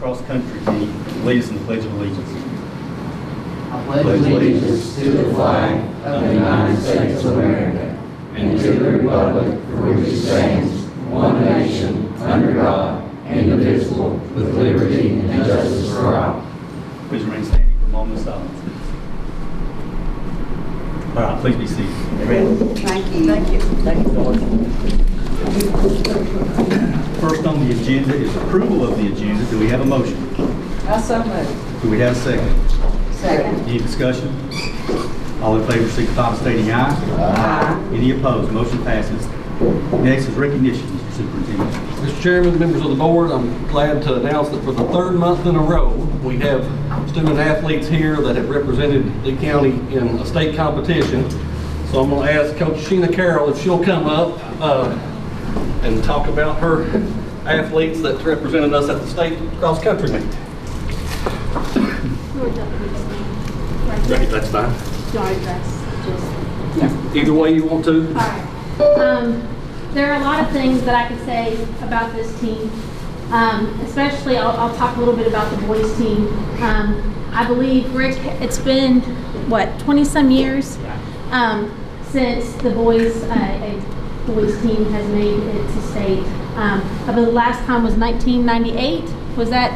cross-country team lead us in the Pledge of Allegiance. I pledge allegiance to the flag of the United States of America and to the republic for which it stands, one nation, under God, indivisible, with liberty and justice for all. Please remain standing for a moment of silence. All right, please be seated. Thank you. Thank you. Thank you, George. First on the agenda is approval of the agenda. Do we have a motion? I so moved. Do we have a second? Second. Any discussion? All in favor signify by stating aye. Aye. Any opposed? Motion passes. Next is recognition, Mr. Superintendent. Mr. Chairman, members of the board, I'm glad to announce that for the third month in a row, we have student athletes here that have represented Lee County in a state competition. So I'm going to ask Coach Sheena Carroll if she'll come up and talk about her athletes that represented us at the state cross-country meet. Right, that's fine. Either way you want to. All right. There are a lot of things that I could say about this team. Especially, I'll talk a little bit about the boys team. I believe, Rick, it's been, what, 20-some years since the boys team has made it to state. I believe the last time was 1998. Was that,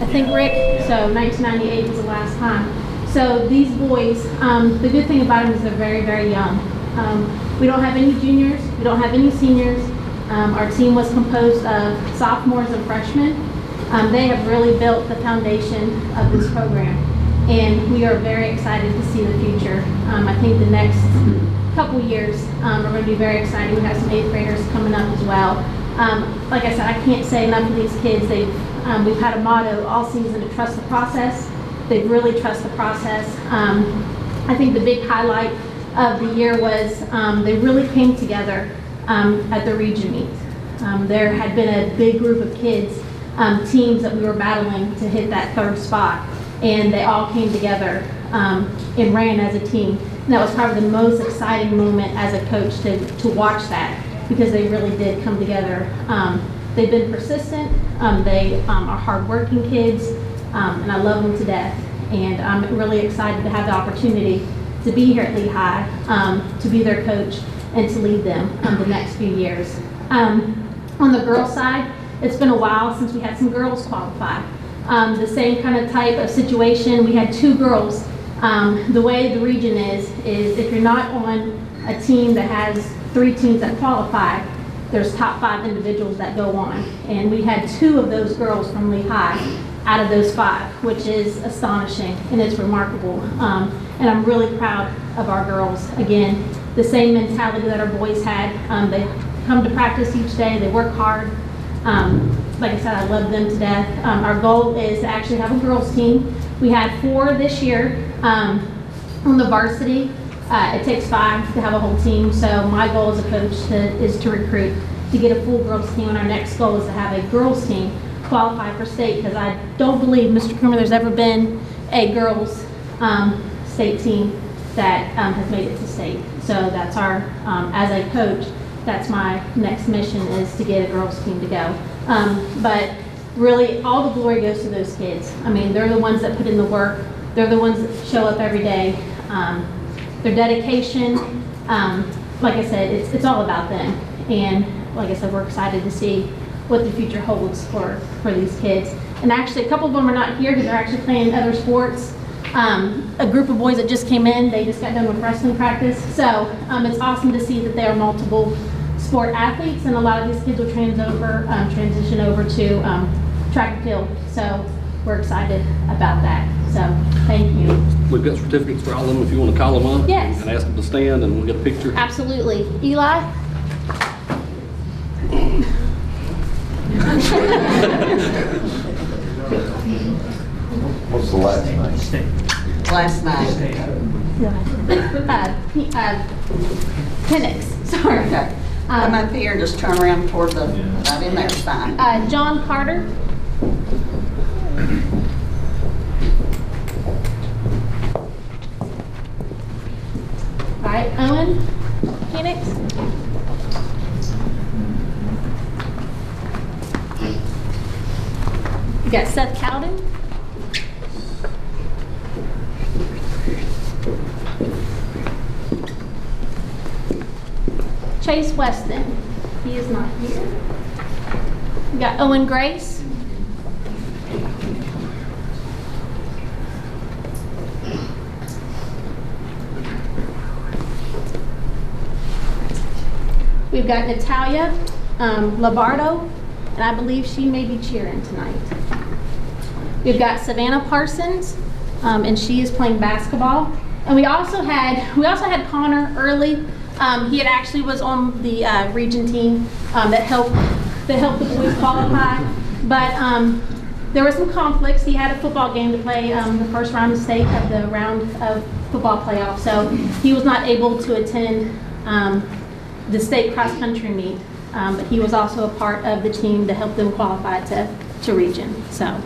I think, Rick? Yeah. So 1998 was the last time. So these boys, the good thing about them is they're very, very young. We don't have any juniors, we don't have any seniors. Our team was composed of sophomores and freshmen. They have really built the foundation of this program, and we are very excited to see the future. I think the next couple years are going to be very exciting. We have some 8th graders coming up as well. Like I said, I can't say enough of these kids. We've had a motto all season to trust the process. They really trust the process. I think the big highlight of the year was they really came together at the region meet. There had been a big group of kids, teams that we were battling to hit that 3rd spot, and they all came together and ran as a team. And that was probably the most exciting moment as a coach to watch that, because they really did come together. They've been persistent, they are hardworking kids, and I love them to death. And I'm really excited to have the opportunity to be here at Lehigh, to be their coach, and to lead them the next few years. On the girls' side, it's been a while since we had some girls qualify. The same kind of type of situation. We had 2 girls. The way the region is if you're not on a team that has 3 teams that qualify, there's top 5 individuals that go on. And we had 2 of those girls from Lehigh out of those 5, which is astonishing and it's remarkable. And I'm really proud of our girls. Again, the same mentality that our boys had. They come to practice each day, they work hard. Like I said, I love them to death. Our goal is to actually have a girls team. We had 4 this year on the varsity. It takes 5 to have a whole team, so my goal as a coach is to recruit, to get a full girls team, and our next goal is to have a girls team qualify for state, because I don't believe, Mr. Coomer, there's ever been a girls state team that has made it to state. So that's our, as a coach, that's my next mission, is to get a girls team to go. But really, all the glory goes to those kids. I mean, they're the ones that put in the work. They're the ones that show up every day. Their dedication, like I said, it's all about them. And like I said, we're excited to see what the future holds for these kids. And actually, a couple of them are not here because they're actually playing other sports. A group of boys that just came in, they just got done with wrestling practice. So it's awesome to see that they are multiple sport athletes, and a lot of these kids will transition over to track and field. So we're excited about that. So thank you. We've got certificates for all of them if you want to call them up. Yes. And ask them to stand and we'll get a picture. Absolutely. Eli? What's the last name? Last night. Penix, sorry. Okay. Come up here, just turn around toward the, right in there, it's fine. John Carter. All right, Owen Penix. You got got Seth Cowden. Chase Weston, he is not here. We got Owen Grace. We've got Natalia Labardo, and I believe she may be cheering tonight. We've got Savannah Parsons, and she is playing basketball. And we also had Connor Early. He had actually was on the region team that helped the boys qualify. But there were some conflicts. He had a football game to play the first round of state of the round of football playoff, so he was not able to attend the state cross country meet. But he was also a part of the team to help them qualify to region. So,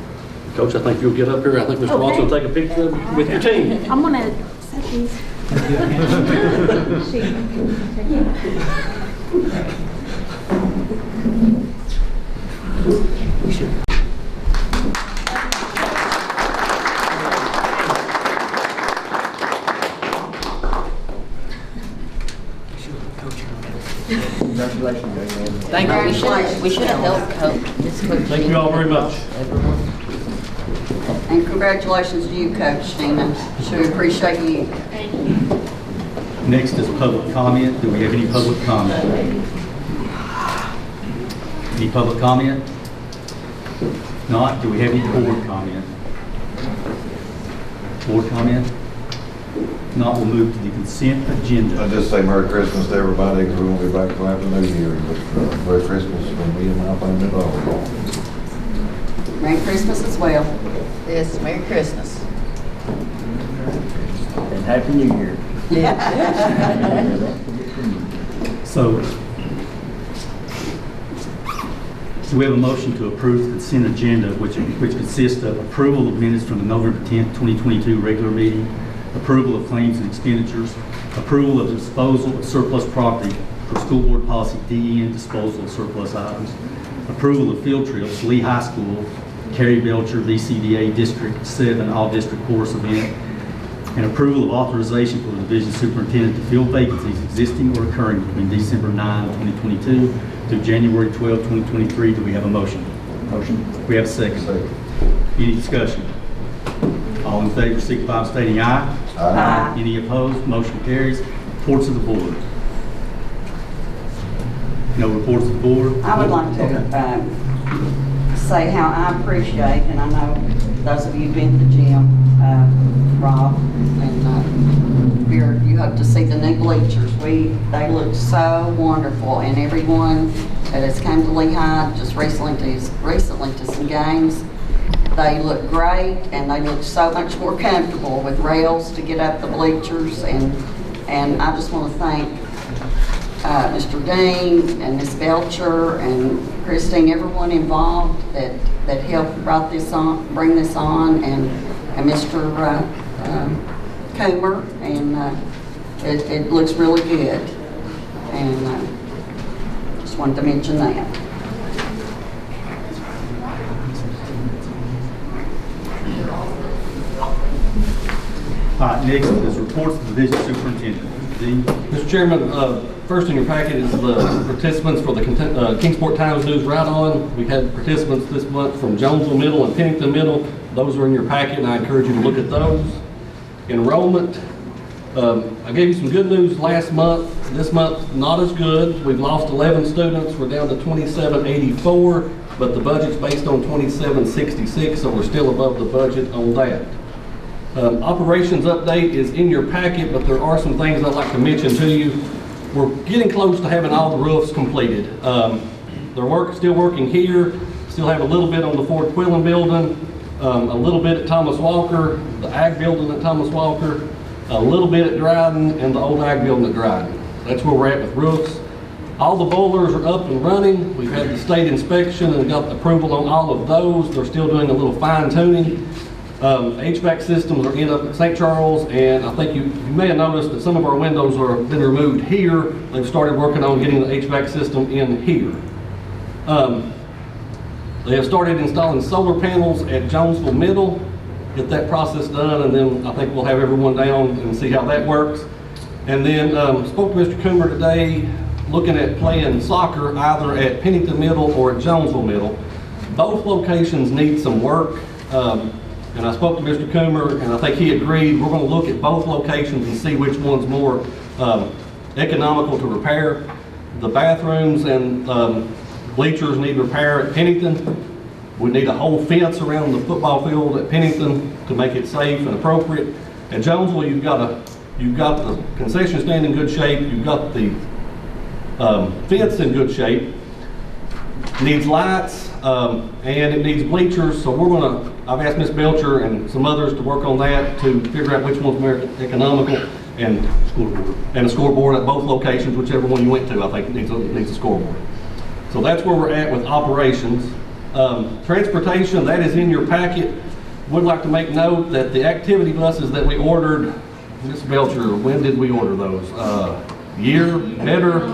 Coach, I think you'll get up here. I think Mr. Watson will take a picture with your team. I'm gonna set these. Congratulations. Thank you. We should have helped coach. Thank you all very much. And congratulations to you, Coach Tina. Sure appreciate you. Thank you. Next is public comment. Do we have any public comment? Any public comment? Not. Do we have any board comment? Board comment? Not. We'll move to the consent agenda. I'll just say Merry Christmas to everybody, because we won't be back till after New Year. But Merry Christmas from me and my family. Merry Christmas as well. Yes, Merry Christmas. And Happy New Year. So, do we have a motion to approve the consent agenda, which consists of approval of minutes from the November 10th, 2022 regular meeting, approval of claims and expenditures, approval of disposal of surplus property for school board policy DEN, disposal of surplus items, approval of field trips, Lee High School, Carrie Belcher, VCDA District 7 all-district course event, and approval of authorization for the division superintendent to fill vacancies existing or occurring between December 9, 2022 to January 12, 2023. Do we have a motion? Motion. We have a second. Second. Any discussion? All in favor, signify by stating aye. Aye. Any opposed? Motion carries. Reports of the board. No reports of the board? I would like to say how I appreciate, and I know those of you who've been to the gym, Rob, and you hope to see the new bleachers. They look so wonderful, and everyone that has come to Lehigh just recently to some games, they look great, and they look so much more comfortable with rails to get up the bleachers, and I just want to thank Mr. Dean and Ms. Belcher and Christine, everyone involved that helped bring this on, and Mr. Comer, and it looks really good, and just wanted to mention that. All right, next is reports of the division superintendent. Dean? Mr. Chairman, first in your packet is the participants for the Kingsport Times News Ride-On. We had participants this month from Jonesville Middle and Pennington Middle. Those are in your packet, and I encourage you to look at those. Enrollment, I gave you some good news last month. This month, not as good. We've lost 11 students. We're down to 2784, but the budget's based on 2766, so we're still above the budget on that. Operations update is in your packet, but there are some things I'd like to mention to you. We're getting close to having all the roofs completed. They're still working here, still have a little bit on the Fort Quillen building, a little bit at Thomas Walker, the Ag building at Thomas Walker, a little bit at Dryden, and the old Ag building at Dryden. That's where we're at with roofs. All the boilers are up and running. We've had the state inspection and got approval on all of those. They're still doing a little fine tuning. HVAC systems are in up at St. Charles, and I think you may have noticed that some of our windows have been removed here. They've started working on getting the HVAC system in here. They have started installing solar panels at Jonesville Middle. Get that process done, and then I think we'll have everyone down and see how that works. And then spoke to Mr. Coomer today, looking at playing soccer either at Pennington Middle or at Jonesville Middle. Both locations need some work. And I spoke to Mr. Coomer, and I think he agreed. We're going to look at both locations and see which one's more economical to repair. The bathrooms and bleachers need repair at Pennington. We need a whole fence around the football field at Pennington to make it safe and appropriate. At Jonesville, you've got the concession stand in good shape. You've got the fence in good shape. Needs lights and it needs bleachers. So I've asked Ms. Belcher and some others to work on that to figure out which one's more economical, and a scoreboard at both locations, whichever one you went to. I think it needs a scoreboard. So that's where we're at with operations. Transportation, that is in your packet. Would like to make note that the activity buses that we ordered, Ms. Belcher, when did we order those? Year, better?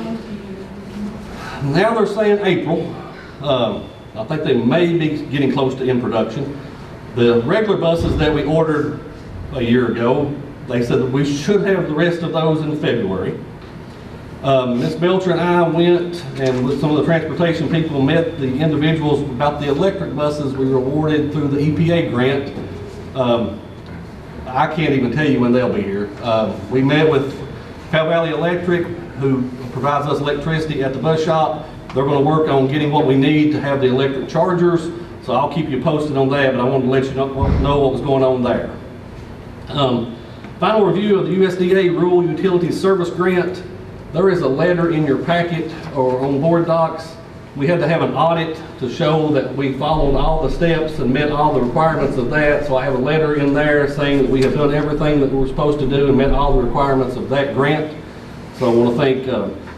Now they're saying April. I think they may be getting close to in production. The regular buses that we ordered a year ago, they said that we should have the rest of those in February. Ms. Belcher and I went, and with some of the transportation people, met the individuals about the electric buses we were awarded through the EPA grant. I can't even tell you when they'll be here. We met with Powell Valley Electric, who provides us electricity at the bus shop. They're going to work on getting what we need to have the electric chargers, so I'll keep you posted on that, but I wanted to let you know what was going on there. Final review of the USDA Rural Utilities Service Grant. There is a letter in your packet or on board docs. We had to have an audit to show that we followed all the steps and met all the requirements of that. So I have a letter in there saying that we have done everything that we were supposed to do and met all the requirements of that grant. So I want to thank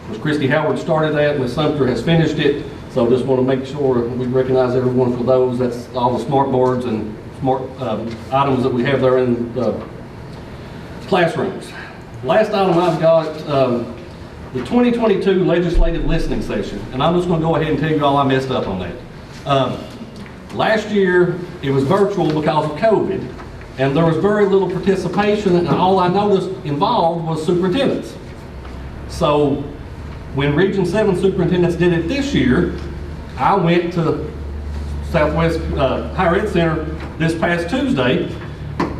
Ms. Christy Howard started that, Ms. Sumter has finished it. So just want to make sure we recognize everyone for those. That's all the smart boards and smart items that we have there in the classrooms. Last item I've got, the 2022 legislative listening session, and I'm just going to go ahead and tell you all I messed up on that. Last year, it was virtual because of COVID, and there was very little participation, and all I noticed involved was superintendents. So when Region 7 superintendents did it this year, I went to Southwest Higher Ed Center this past Tuesday,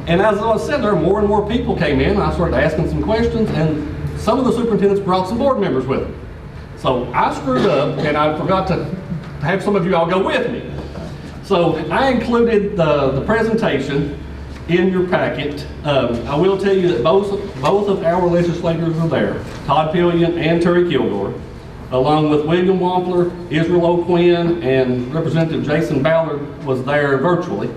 and as I said, there more and more people came in, and I started asking some questions, and some of the superintendents brought some board members with them. So I screwed up, and I forgot to have some of you all go with me. So I included the presentation in your packet. I will tell you that both of our legislators were there, Todd Pillion and Terry Kilgore, along with William Wampler, Israel O'Quinn, and Representative Jason Ballard was there virtually.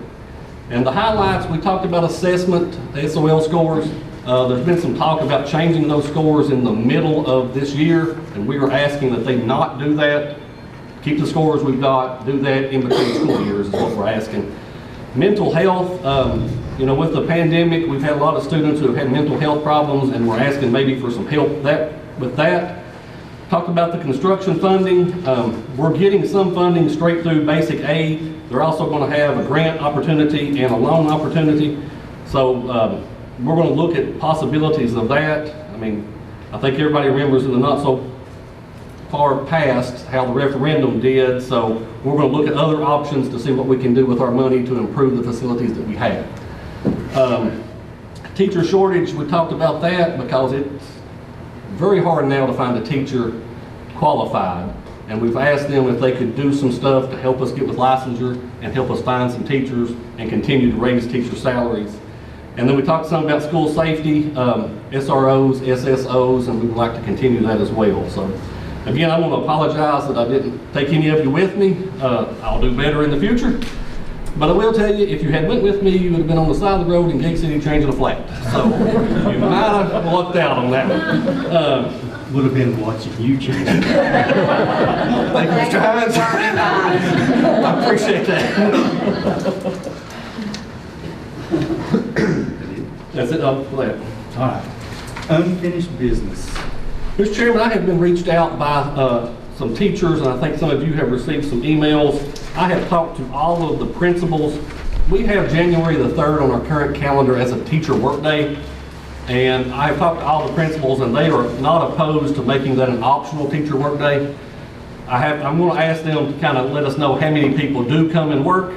And the highlights, we talked about assessment, SOL scores. There's been some talk about changing those scores in the middle of this year, and we were asking that they not do that. Keep the scores we've got, do that in between school years is what we're asking. Mental health, with the pandemic, we've had a lot of students who have had mental health problems, and we're asking maybe for some help with that. Talked about the construction funding. We're getting some funding straight through basic aid. They're also going to have a grant opportunity and a loan opportunity. So we're going to look at possibilities of that. I mean, I think everybody remembers in the not so far past how the referendum did. So we're going to look at other options to see what we can do with our money to improve the facilities that we have. Teacher shortage, we talked about that because it's very hard now to find a teacher qualified. And we've asked them if they could do some stuff to help us get with licensure and help us find some teachers and continue to raise teacher salaries. And then we talked some about school safety, SROs, SSOs, and we would like to continue that as well. So again, I want to apologize that I didn't take any of you with me. I'll do better in the future. But I will tell you, if you had went with me, you would have been on the side of the road in Gate City changing a flat. So you might have lucked out on that one. Would have been watching you change. Thank you, Mr. Hines. I appreciate that. That's it. All right. Unfinished business. Mr. Chairman, I have been reached out by some teachers, and I think some of you have received some emails. I have talked to all of the principals. We have January the 3rd on our current calendar as a teacher workday. And I have talked to all the principals, and they are not opposed to making that an optional teacher workday. I'm going to ask them to kind of let us know how many people do come and work,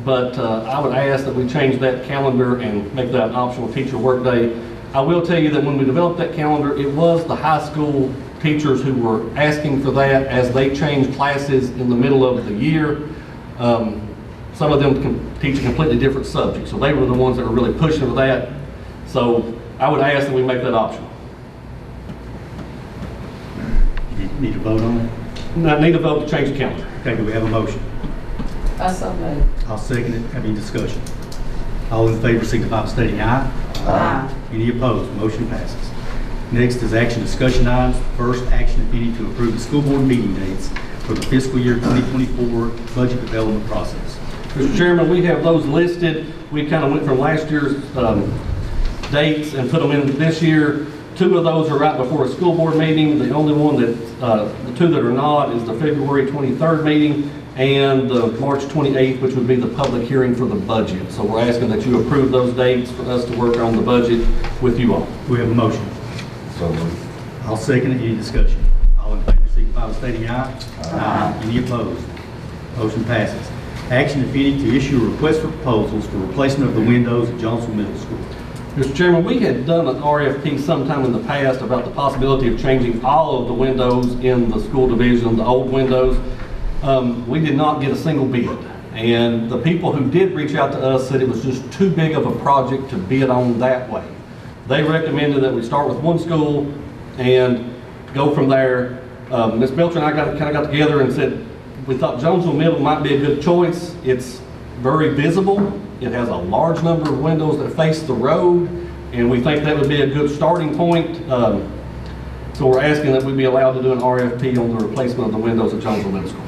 but I would ask that we change that calendar and make that an optional teacher workday. I will tell you that when we developed that calendar, it was the high school teachers who were asking for that as they changed classes in the middle of the year. Some of them can teach a completely different subject, so they were the ones that were really pushing for that. So I would ask that we make that optional. You need to vote on it? I need a vote to change the calendar. Okay, do we have a motion? I so moved. I'll second it. Have any discussion? All in favor signify by stating aye. Aye. Any opposed? Motion passes. Next is action discussion items. First, action if any to approve the school board meeting dates for the fiscal year 2024 budget development process. Mr. Chairman, we have those listed. We kind of went from last year's dates and put them in this year. 2 of those are right before a school board meeting. The only one that, the 2 that are not is the February 23rd meeting and the March 28th, which would be the public hearing for the budget. So we're asking that you approve those dates for us to work on the budget with you all. We have a motion. So moved. I'll second it. Any discussion? All in favor signify by stating aye. Aye. Any opposed? Motion passes. Action if any to issue a request for proposals for replacement of the windows at Jonesville Middle School. Mr. Chairman, we had done an RFP sometime in the past about the possibility of changing all of the windows in the school division, the old windows. We did not get a single bid. And the people who did reach out to us said it was just too big of a project to bid on that way. They recommended that we start with one school and go from there. Ms. Belcher and I kind of got together and said we thought Jonesville Middle might be a good choice. It's very visible. It has a large number of windows that face the road, and we think that would be a good starting point. So we're asking that we be allowed to do an RFP on the replacement of the windows at Jonesville Middle School.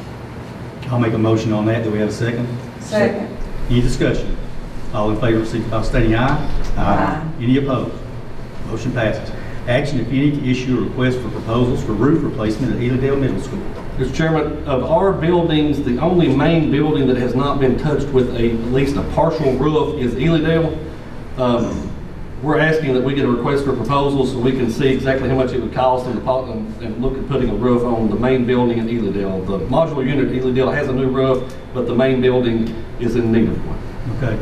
I'll make a motion on that. Do we have a second? Second. Any discussion? All in favor signify by stating aye. Aye. Any opposed? Motion passes. Action if any to issue a request for proposals for roof replacement at Elidale Middle School. Mr. Chairman, of our buildings, the only main building that has not been touched with at least a partial roof is Elidale. We're asking that we get a request for proposals so we can see exactly how much it would cost and look at putting a roof on the main building in Elidale. The modular unit at Elidale has a new roof, but the main building is in need of one. Okay.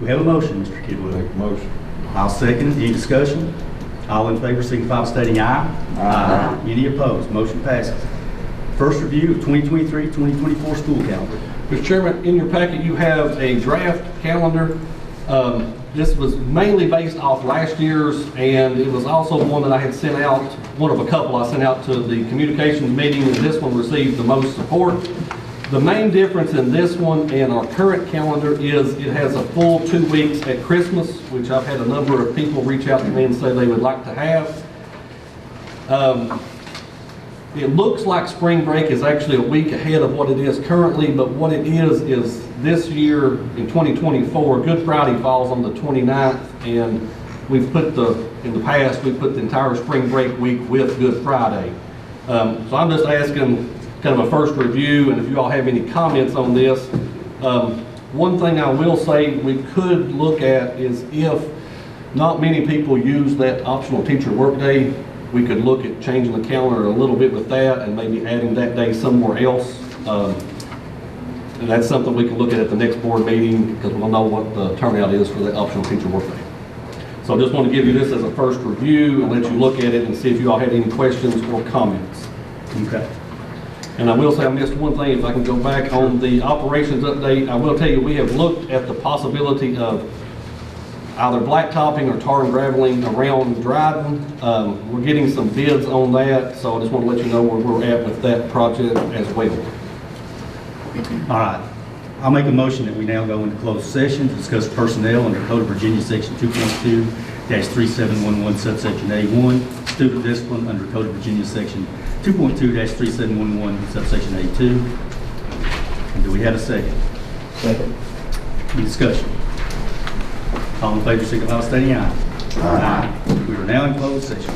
We have a motion, Mr. Kidwood. Make a motion. I'll second. Any discussion? All in favor signify by stating aye. Aye. Any opposed? Motion passes. First review of 2023-2024 school calendar. Mr. Chairman, in your packet you have a draft calendar. This was mainly based off last year's, and it was also one that I had sent out, one of a couple I sent out to the communications meeting, and this one received the most support. The main difference in this one and our current calendar is it has a full 2 weeks at Christmas, which I've had a number of people reach out to me and say they would like to have. It looks like spring break is actually a week ahead of what it is currently, but what it is this year in 2024, Good Friday falls on the 29th, and we've put in the past, we've put the entire spring break week with Good Friday. So I'm just asking kind of a first review, and if you all have any comments on this. One thing I will say we could look at is if not many people use that optional teacher workday, we could look at changing the calendar a little bit with that and maybe adding that day somewhere else. And that's something we can look at the next board meeting because we'll know what the turnout is for the optional teacher workday. So I just want to give you this as a first review and let you look at it and see if you all had any questions or comments. Okay. And I will say I missed one thing. If I can go back on the operations update, I will tell you we have looked at the possibility of either blacktopping or tar and graveling around Dryden. We're getting some bids on that, so I just want to let you know where we're at with that project as well. All right. I'll make a motion that we now go into closed session to discuss personnel under Code of Virginia Section 2.2-3711 subsection A1, student discipline under Code of Virginia Section 2.2-3711 subsection A2. And do we have a second? Second. Any discussion? All in favor, signify by stating aye. Aye. We are now in closed session.